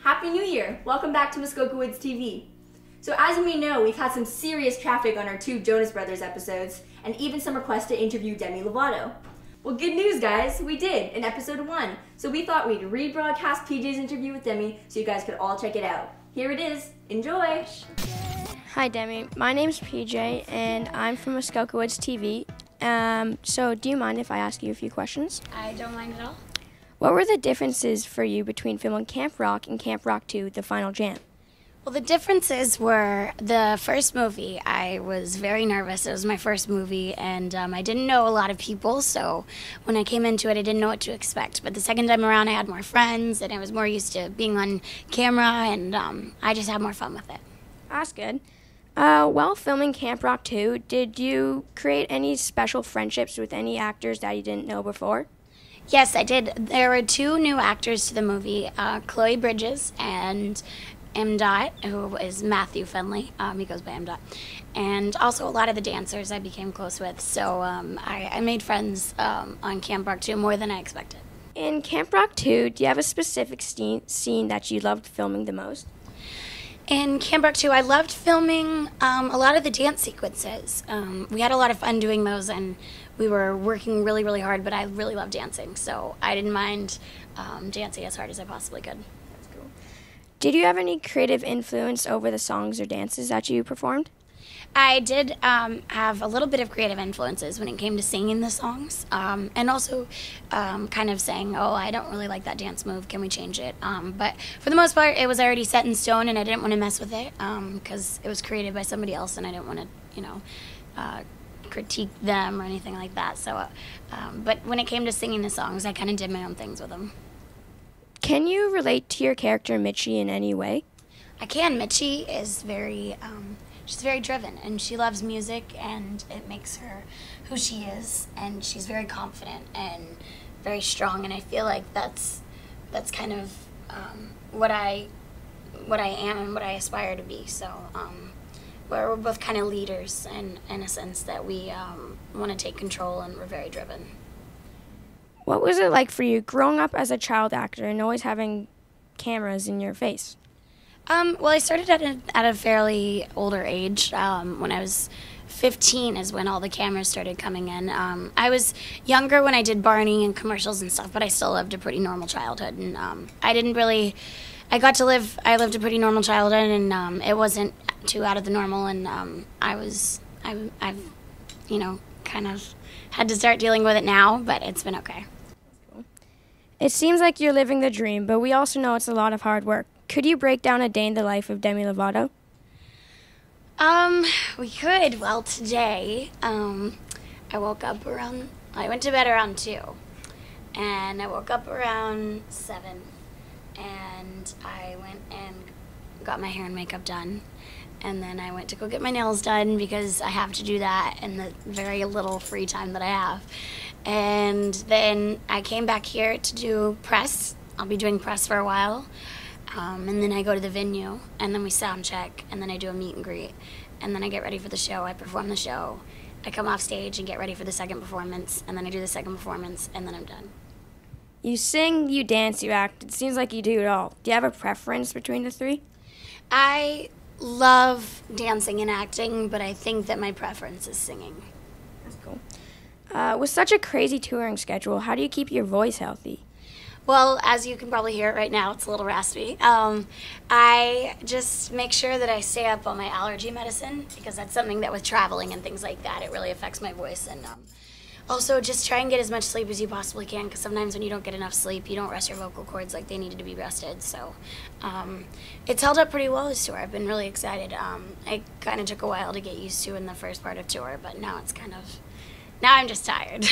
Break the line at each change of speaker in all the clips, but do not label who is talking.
Happy New Year! Welcome back to Muskoka Woods TV. So as you may know, we've had some serious traffic on our 2 Jonas Brothers episodes, and even some requests to interview Demi Lovato. Well, good news guys, we did in episode 1. So we thought we'd rebroadcast PJ's interview with Demi so you guys could all check it out. Here it is, enjoy!
Hi Demi, my name's PJ and I'm from Muskoka Woods TV. So do you mind if I ask you a few questions?
I don't mind at all.
What were the differences for you between filming Camp Rock and Camp Rock 2, The Final Jam?
Well, the differences were the first movie, I was very nervous. It was my first movie, and I didn't know a lot of people, so when I came into it, I didn't know what to expect. But the second time around, I had more friends, and I was more used to being on camera, and I just had more fun with it.
That's good. While filming Camp Rock 2, did you create any special friendships with any actors that you didn't know before?
Yes, I did. There were 2 new actors to the movie, Chloe Bridges and M. who is Matthew Finley. He goes by M. And also a lot of the dancers I became close with. So I made friends on Camp Rock 2 more than I expected.
In Camp Rock 2, do you have a specific scene that you loved filming the most?
In Camp Rock 2, I loved filming a lot of the dance sequences. We had a lot of fun doing those, and we were working really, really hard, but I really loved dancing, so I didn't mind dancing as hard as I possibly could.
That's cool. Did you have any creative influence over the songs or dances that you performed?
I did have a little bit of creative influences when it came to singing the songs, and also kind of saying, oh, I don't really like that dance move, can we change it? But for the most part, it was already set in stone, and I didn't want to mess with it because it was created by somebody else, and I didn't want to, critique them or anything like that. So, but when it came to singing the songs, I kind of did my own things with them.
Can you relate to your character, Mitchie, in any way?
I can. Mitchie is very... she's very driven, and she loves music, and it makes her who she is, and she's very confident and very strong, and I feel like that's kind of what I am and what I aspire to be. So we're both kind of leaders in a sense that we want to take control, and we're very driven.
What was it like for you growing up as a child actor and always having cameras in your face?
Well, I started at a fairly older age. When I was 15 is when all the cameras started coming in. I was younger when I did Barney and commercials and stuff, but I still lived a pretty normal childhood. And I lived a pretty normal childhood, and it wasn't too out of the normal. And I've kind of had to start dealing with it now, but it's been okay.
It seems like you're living the dream, but we also know it's a lot of hard work. Could you break down a day in the life of Demi Lovato?
We could. Well, today, I went to bed around 2, and I woke up around 7, and I went and got my hair and makeup done, and then I went to go get my nails done because I have to do that in the very little free time that I have. And then I came back here to do press. I'll be doing press for a while. And then I go to the venue, and then we sound check, and then I do a meet and greet, and then I get ready for the show. I perform the show. I come off stage and get ready for the second performance, and then I do the second performance, and then I'm done.
You sing, you dance, you act. It seems like you do it all. Do you have a preference between the 3?
I love dancing and acting, but I think that my preference is singing.
That's cool. With such a crazy touring schedule, how do you keep your voice healthy?
Well, as you can probably hear it right now, it's a little raspy. I just make sure that I stay up on my allergy medicine, because that's something that with traveling and things like that, it really affects my voice. And also just try and get as much sleep as you possibly can, because sometimes when you don't get enough sleep, you don't rest your vocal cords like they needed to be rested. So it's held up pretty well this tour. I've been really excited. It kind of took a while to get used to in the first part of tour, but now I'm just tired.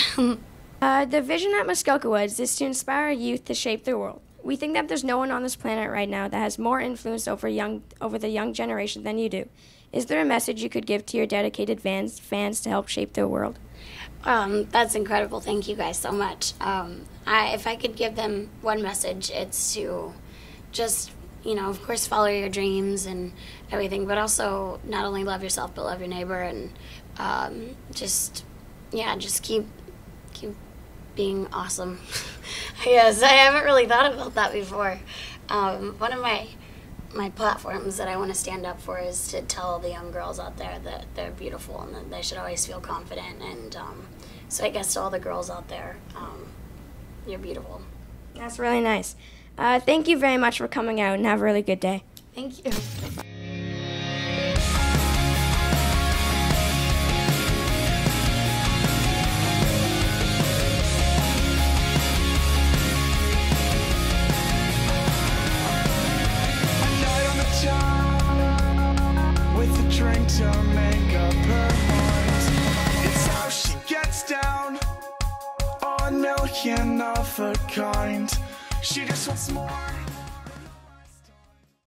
The vision at Muskoka Woods is to inspire youth to shape their world. We think that there's no one on this planet right now that has more influence over the young generation than you do. Is there a message you could give to your dedicated fans to help shape their world?
That's incredible. Thank you guys so much. If I could give them one message, it's to just, of course, follow your dreams and everything, but also not only love yourself, but love your neighbor, and just keep being awesome. Yes, I haven't really thought about that before. One of my platforms that I want to stand up for is to tell the young girls out there that they're beautiful and that they should always feel confident. And so I guess to all the girls out there, you're beautiful.
That's really nice. Thank you very much for coming out, and have a really good day.
Thank you.
With a drink to make up her mind. It's how she gets down, 1 million of a kind. She just wants more.